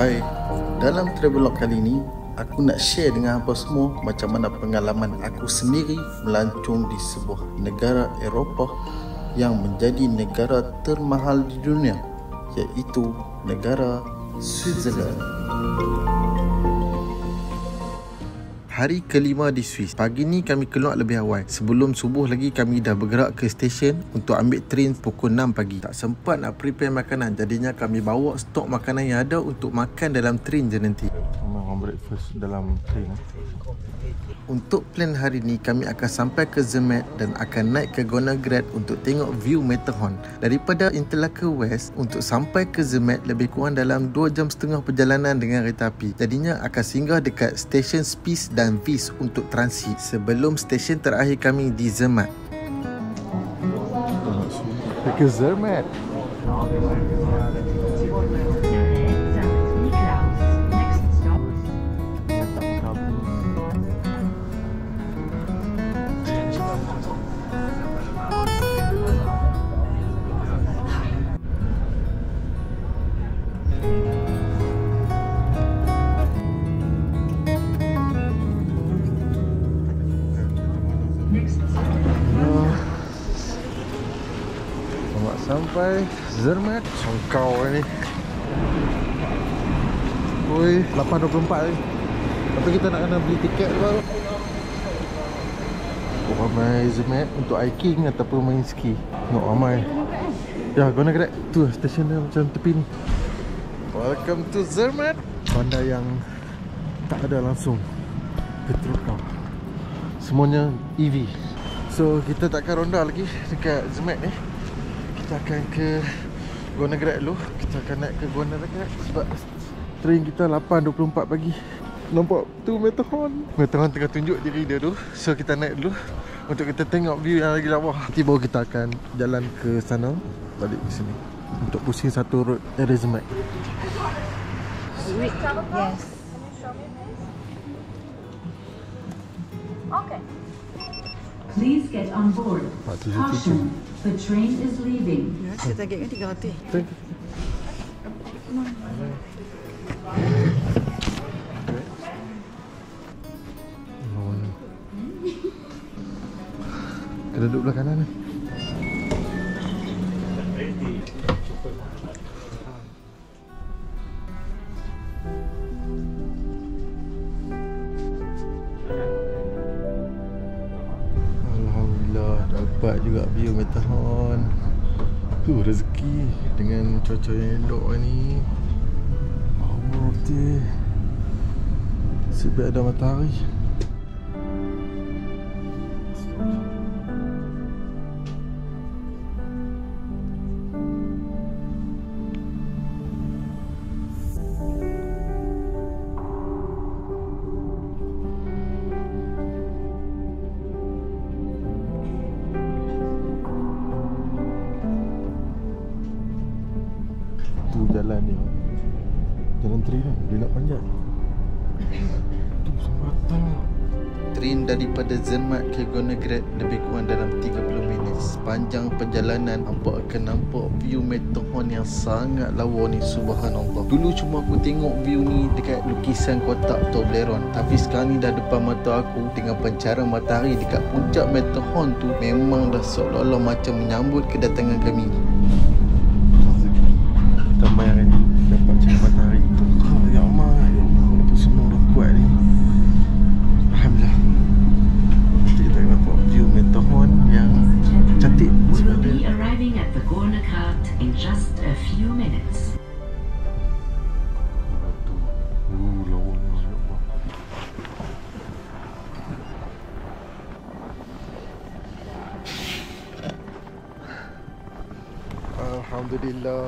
Hai, dalam travelog kali ini aku nak share dengan hampa semua macam mana pengalaman aku sendiri melancong di sebuah negara Eropah yang menjadi negara termahal di dunia, iaitu negara Switzerland. Hari kelima di Swiss. Pagi ni kami keluar lebih awal. Sebelum subuh lagi kami dah bergerak ke stesen untuk ambil train pukul 6 pagi. Tak sempat nak prepare makanan, jadinya kami bawa stok makanan yang ada untuk makan dalam train je nanti. Memang breakfast dalam train. Untuk plan hari ni, kami akan sampai ke Zermatt dan akan naik ke Gornergrat untuk tengok view Matterhorn. Daripada Interlaken West untuk sampai ke Zermatt lebih kurang dalam 2 jam setengah perjalanan dengan kereta api. Jadinya akan singgah dekat stesen Spies dan Vis untuk transit sebelum stesen terakhir kami di Zermatt. Ke Zermatt. Sampai Zermatt. Songkau ni. Oi, 8.24 ni. Tapi kita nak kena beli tiket dulu. Ramai Zermatt untuk hiking ataupun main ski. Nak ramai. Ya, Gornergrat. Tu stesen dia macam tepi ni. Welcome to Zermatt. Bandar yang tak ada langsung petrol car. Semuanya EV. So kita takkan ronda lagi dekat Zermatt ni. Kita akan ke Gornergrat dulu. Kita akan naik ke Gornergrat sebab train kita 8.24 pagi. Nampak tu Matterhorn. Matterhorn tengah tunjuk diri dia tu. So kita naik dulu untuk kita tengok view yang lagi lawa. Nanti baru kita akan jalan ke sana, balik ke sini untuk pusing satu road dari Zermatt. Yes. Okay. Please get on board. Caution, the train is leaving. Ya, saya target kan 300. Kena duduk belah kanan ni. Dapat juga view Matterhorn. Tu rezeki dengan cuaca yang elok ni. Allah betul. Sebab ada matahari. Jalan ni, jalan train ni, dia nak panjat. Tu sambatan. Train daripada Zermatt ke Gornergrat lebih kurang dalam 30 minit. Sepanjang perjalanan hampa akan nampak view Matterhorn yang sangat lawa ni, subhanallah. Dulu cuma aku tengok view ni dekat lukisan kotak Toblerone, tapi sekarang ni dah depan mata aku dengan pancaran matahari dekat puncak Matterhorn tu. Memang dah seolah-olah macam menyambut kedatangan kami. Tambah yang dapat cahaya matahari tu. Ya Allah, apa semua dah kuat ni. Alhamdulillah. Nanti kita dapat view Matterhorn yang cantik. We will be arriving at the Gornergrat in just a few minutes. Lawanya ya Allah. Alhamdulillah.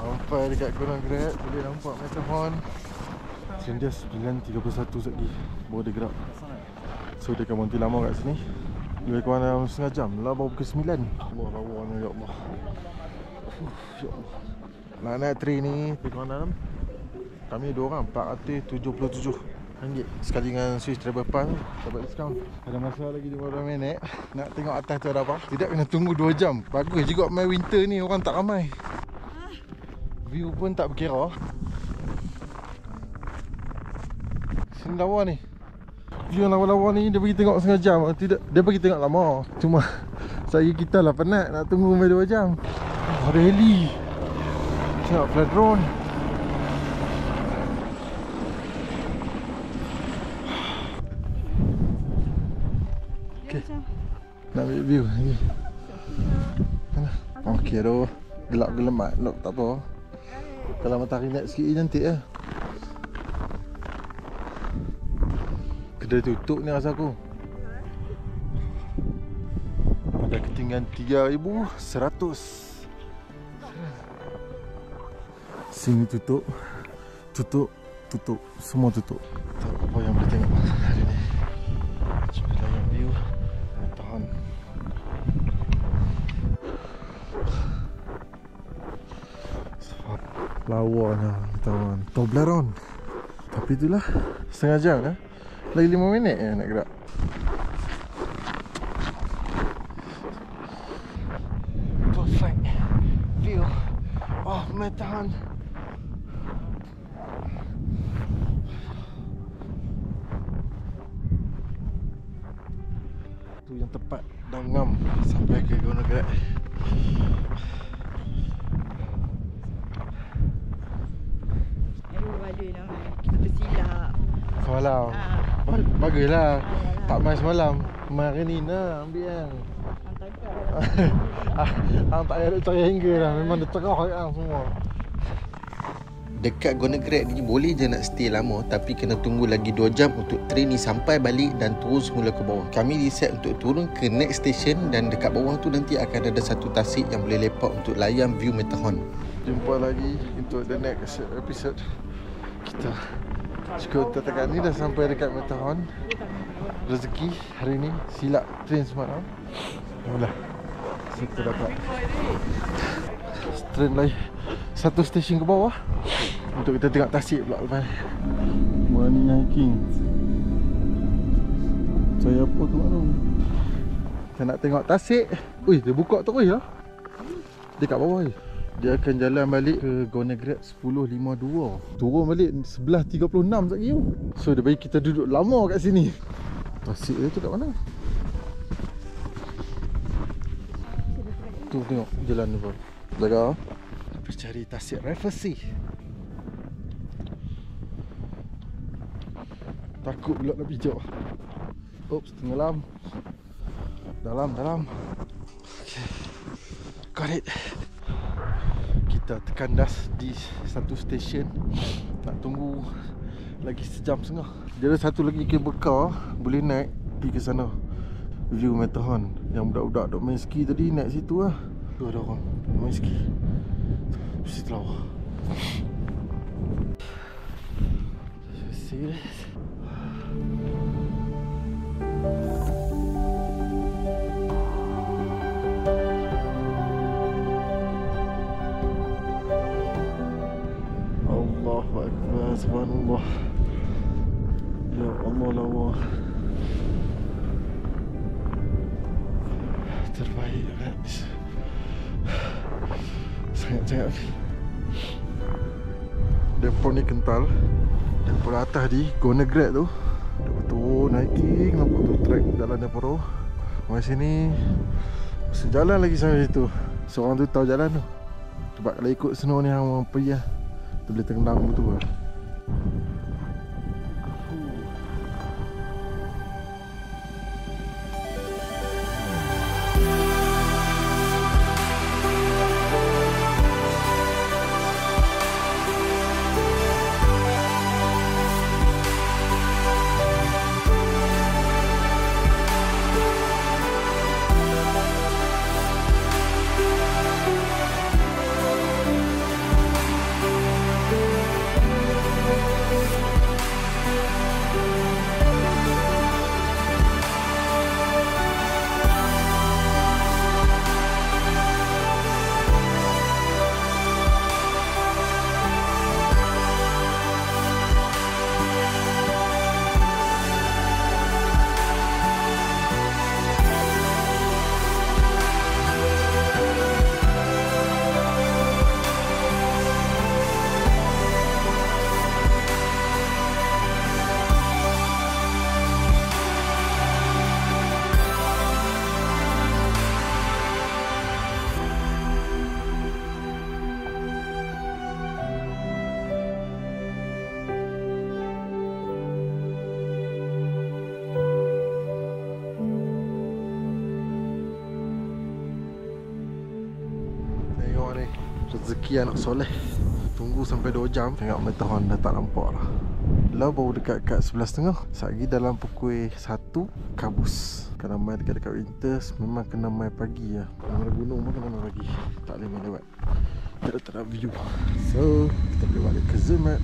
Sampai dekat Gornergrat, boleh nampak Matterhorn. Train dia 9.31 lagi baru dia gerak. So dia akan berhenti lama kat sini. Lebih kurang dalam setengah jam lah, baru pukul 9. Allah lawanya ya Allah. Ya Allah. Nak naik train ni lebih kurang dalam, kami 2 orang, RM477 sekali dengan Swiss Travel Pass. Dapat diskaun. Ada masa lagi 15 minit nak tengok atas tu ada apa. Tidak kena tunggu 2 jam. Bagus juga main winter ni, orang tak ramai. View pun tak berkira. Sini lawa ni. View lawa-lawa ni dia bagi tengok setengah jam. Tidak, dia bagi tengok lama. Cuma kita lah penat nak tunggu sampai 2 jam. Ada heli. Tengok flat drone. Okay. Nak ambil view lagi. Okey tu. Gelap-gelemat. Tak apa. Kalau matahari naik sikit cantik lah. Kedai tutup ni rasa aku. Pada ketinggian 3,100. Sini tutup. Tutup. Semua tutup. Tak apa yang boleh tengok hari ni. Cuma layan view. Tahan. Lawanya kawan. Toblerone. Tapi itulah setengah jam lah. Lagi 5 minit je nak gerak. Perfect view of Matterhorn. Tu yang tepat dah ngam sampai ke Gunung Gerak. Kita bersilap. Semalam. Baguslah. Tak main semalam. Hari ni nak ambil yang. Hang tak ada cari hingga dah. Memang dia terah hang semua. Dekat Gunung Gerak ni boleh je nak stay lama, tapi kena tunggu lagi 2 jam untuk train ni sampai balik dan turun semula ke bawah. Kami decide untuk turun ke next station dan dekat bawah tu nanti akan ada satu tasik yang boleh lepak untuk layan view Matterhorn. Jumpa lagi untuk the next episode. Kita cukup tekan ni dah sampai dekat Matterhorn. Rezeki hari ni silap train semalam. Alhamdulillah kita dapat train lagi satu stesen ke bawah untuk kita tengok tasik pula lepas. Morning hiking. Saya apa tu maklum. Kita nak tengok tasik. Ui, dia buka terus lah. Dia kat bawah je. Dia akan jalan balik ke Gunung Gerak 10.52. Turun balik 11.36 sekejap lagi. So dia bagi kita duduk lama kat sini. Tasik dia tu kat mana? Tu tengok jalan ni pun. Jaga. Kita cari tasik Rafflesia. Takut pula nak pijak. Oops, tenggelam. Dalam. Okay. Got it. Kita tekan das di satu stesen. Nak tunggu lagi sejam setengah. Dia ada satu lagi cable car boleh naik pergi ke sana. View Matterhorn. Yang budak-budak duk main ski tadi naik situ lah. Tu ada orang main ski. Situ lawa. See this? Allahu Akbar, subhanallah. Ya Allah, lawa. Terbaik guys. Sangat-sangat. Depo ni kental. Depo atas di Gunung Gerak tu. Betul hiking, nampak tu trek jalan depo tu. Mari sini. Mesti jalan lagi sampai situ. Seorang tu tahu jalan tu. Sebab kalau ikut snow ni hang orang pergi lah. Tu boleh tenggelam betul lah. Rezeki anak soleh. Tunggu sampai 2 jam, tengok matahari dah tak nampak lah. Lah baru dekat 11.30. Sehari dalam pukul 1 kabus. Kena mai dekat-dekat Winters, memang kena mai pagi lah. Kalau gunung pun kena mai pagi. Tak boleh mai lewat. Tak ada view. So kita boleh balik ke Zermatt.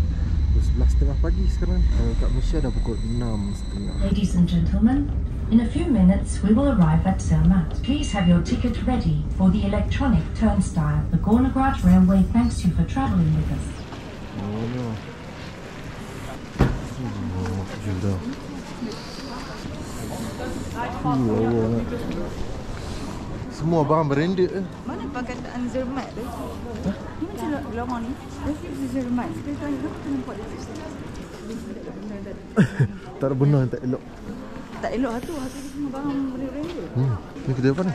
11.30 pagi sekarang. Kat Malaysia dah pukul 6.30. Ladies and gentlemen, in a few minutes we will arrive at Zermatt. Please have your ticket ready for the electronic turnstile. The Gornograd Railway thanks you for travelling with us. Oh no. Jom dah. Allah. Semua barang branded eh. Mana perkataan Zermatt tu? Ni macam lama ni. Dia Zermatt. Sekali tanya tu nampak dia. Tak ada benda yang tak elok. Tak elok tu. Hati dia semua barang branded. Ni kedai apa ni?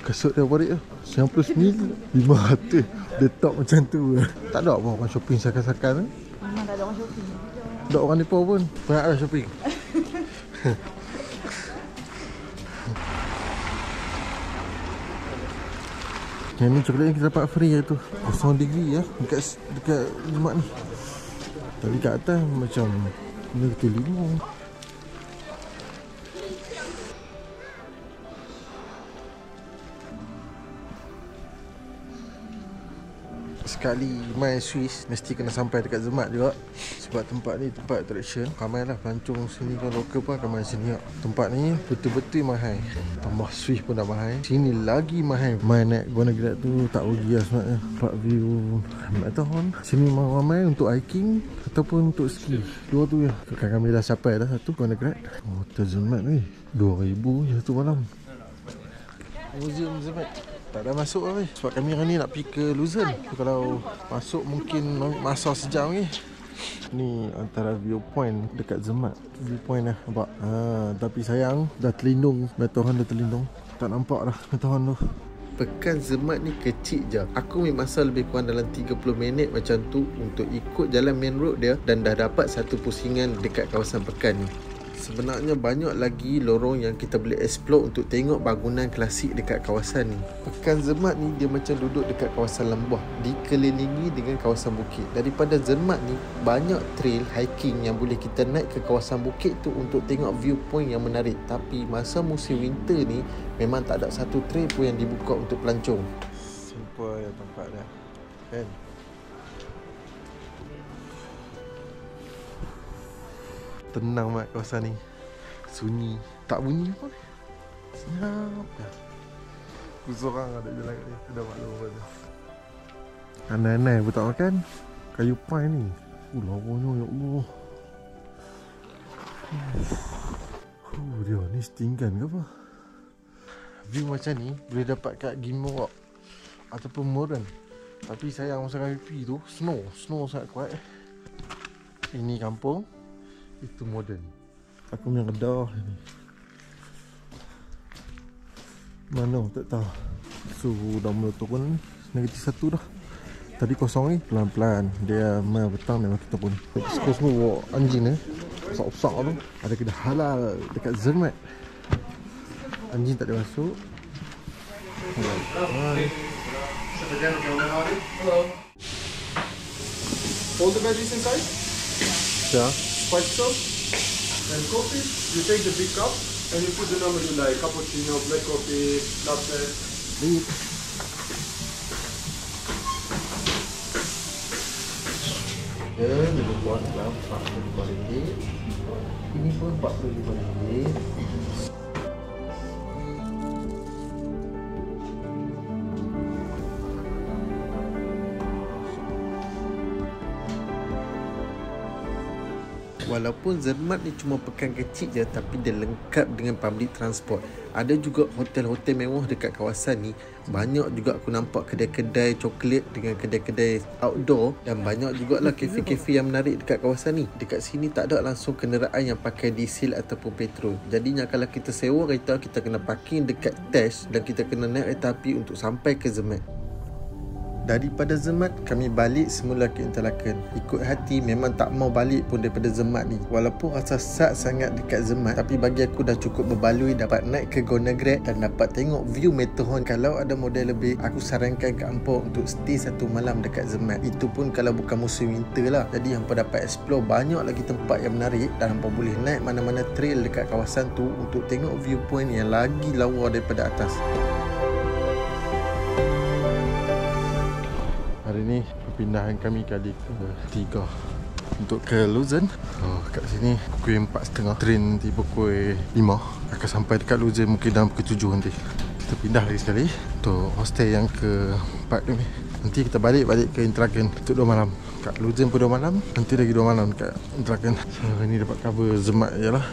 Kasut dia warik tu 99 500. Dia top macam tu. Tak ada apa orang shopping sakan-sakan. Memang tak ada orang shopping. Tak orang Nepal pun banyak lah shopping. Yang ni coklat yang kita dapat free lah tu 0 degree lah dekat Zermatt ni. Tapi kat atas macam ni kita limau. Sekali main Swiss mesti kena sampai dekat Zermatt juga. Sebab tempat ni tempat attraction. Ramailah pelancong sini kan, lokal pun akan main sini. Tempat ni betul-betul mahal. Tambah Swiss pun dah mahal. Sini lagi mahal. Main naik Gornograd tu tak rugi lah sebenarnya. Park view matahari. Sini memang ramai untuk hiking ataupun untuk ski. Dua tu je. Kan kami dah sampai dah satu Gornograd. Hotel Zermatt ni 2,000 je satu malam. Museum Zermatt tak ada masuk lah weh. Sebab kami hari ni nak pergi ke Luzern. Kalau masuk mungkin masa sejam lagi. Ni antara viewpoint dekat Zermatt. Viewpoint lah nampak. Tapi sayang dah terlindung. Matahari dah terlindung. Tak nampak dah matahari tu. Pekan Zermatt ni kecil je. Aku ambil masa lebih kurang dalam 30 minit macam tu untuk ikut jalan main road dia dan dah dapat satu pusingan dekat kawasan pekan ni. Sebenarnya banyak lagi lorong yang kita boleh explore untuk tengok bangunan klasik dekat kawasan ni. Pekan Zermatt ni dia macam duduk dekat kawasan lembah, dikelilingi dengan kawasan bukit. Daripada Zermatt ni banyak trail hiking yang boleh kita naik ke kawasan bukit tu untuk tengok viewpoint yang menarik. Tapi masa musim winter ni memang tak ada satu trail pun yang dibuka untuk pelancong. Simple ya tempat dia. Kan? Tenang mat kawasan ni. Sunyi. Tak bunyi pun. Senyap je. Aku seorang ada jalan kat ni. Dah maklum apa tu. Anai-anai pun tak makan. Kayu pine ni. Lawanya ya Allah. Dia ni setinggan ke apa? View macam ni boleh dapat kat Ghim Moh Rock ataupun Moran. Tapi sayang masa kami pergi tu Snow sangat kuat. Ini kampung, itu moden. Aku punya Kedah ni. Mana tak tahu. Suhu dah mula turun. -1 dah. Tadi kosong ni pelan-pelan. Dia main petang memang kita pun. Sekolah semua bawa anjing ni. Besar-besar tu. Ada kedai halal dekat Zermatt. Anjing tak ada masuk. Hai. Hello. All the veggies inside? Yeah. Spice sauce and coffee. You take the big cup and you put the number you like. Cappuccino, black coffee, latte. Ya, lebih kurang dalam RM45. Ini pun RM45. Walaupun Zermatt ni cuma pekan kecil je, tapi dia lengkap dengan public transport. Ada juga hotel-hotel mewah dekat kawasan ni. Banyak juga aku nampak kedai-kedai coklat dengan kedai-kedai outdoor. Dan banyak jugalah kafe-kafe yang menarik dekat kawasan ni. Dekat sini tak ada langsung kenderaan yang pakai diesel ataupun petrol. Jadinya kalau kita sewa kereta, kita kena parking dekat Tesh dan kita kena naik kereta api untuk sampai ke Zermatt. Daripada Zermatt, kami balik semula ke Interlaken. Ikut hati memang tak mau balik pun daripada Zermatt ni. Walaupun rasa sangat dekat Zermatt, tapi bagi aku dah cukup berbaloi dapat naik ke Gornergrätz dan dapat tengok view Matterhorn. Kalau ada modal lebih, aku sarankan ke hampa untuk stay 1 malam dekat Zermatt. Itu pun kalau bukan musim winter lah. Jadi hampa dapat explore banyak lagi tempat yang menarik dan hampa boleh naik mana-mana trail dekat kawasan tu untuk tengok viewpoint yang lagi lawa daripada atas. Hari ni perpindahan kami kali ke-3 untuk ke Luzern. Kat sini pukul 4.30, train nanti pukul 5. Akan sampai dekat Luzern mungkin dalam pukul 7 nanti. Kita pindah lagi sekali untuk hostel yang ke-4 ni. Nanti kita balik ke Interlaken untuk 2 malam. Kat Luzern pun 2 malam, nanti lagi 2 malam dekat Interlaken. So ni dapat cover Zermatt je lah.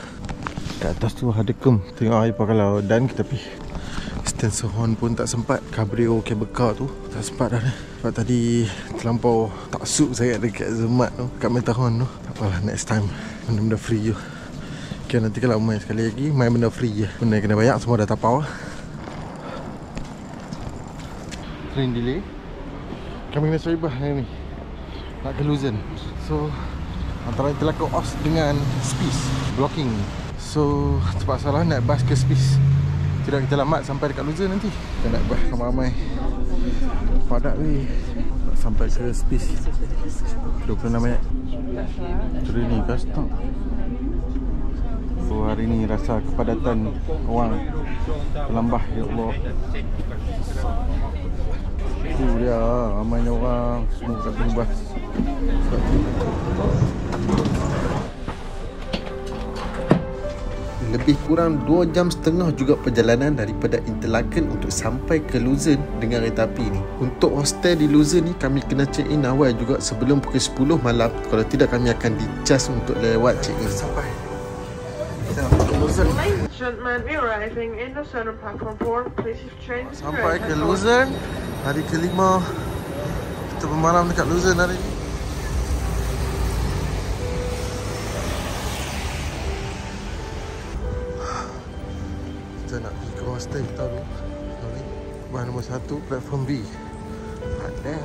Kat atas tu ada kem, tengok air pakai laut dan kita pergi Stenshorn pun tak sempat. Cabrio cable car tu tak sempat dah ni. Sebab tadi terlampau tak sup sangat dekat Zermatt tu, kat Matterhorn tu. Tak apalah, next time benda-benda free je. Okay, nanti kalau main sekali lagi, main benda free je. Benda yang kena bayar semua dah tapau lah. Train delay. Kami kena seribah hari ni nak ke Luzern. So antara Interlaken Ost dengan Spies blocking. So terpaksa lah naik bas ke Spies. Tidak kita lambat sampai dekat Luzern nanti. Kita naik bas ramai-ramai. Padat ni sampai ke Spies 26 minit. Train ni kat stop. So hari ni rasa kepadatan orang terlambah, ya Allah. Tu dia, ramainya orang semua kat bas. Lebih kurang 2 jam setengah juga perjalanan daripada Interlaken untuk sampai ke Luzern dengan kereta api ni. Untuk hostel di Luzern ni kami kena check in awal juga sebelum pukul 10 malam. Kalau tidak kami akan di-charge untuk lewat check in. Sampai ke Luzern. Gentlemen, we are arriving in Luzern on platform 4. Please change. Sampai ke Luzern, hari ke-5 kita bermalam dekat Luzern hari ni. Kita nak pergi ke hostel kita dulu. Bahan nombor 1, platform B. Ada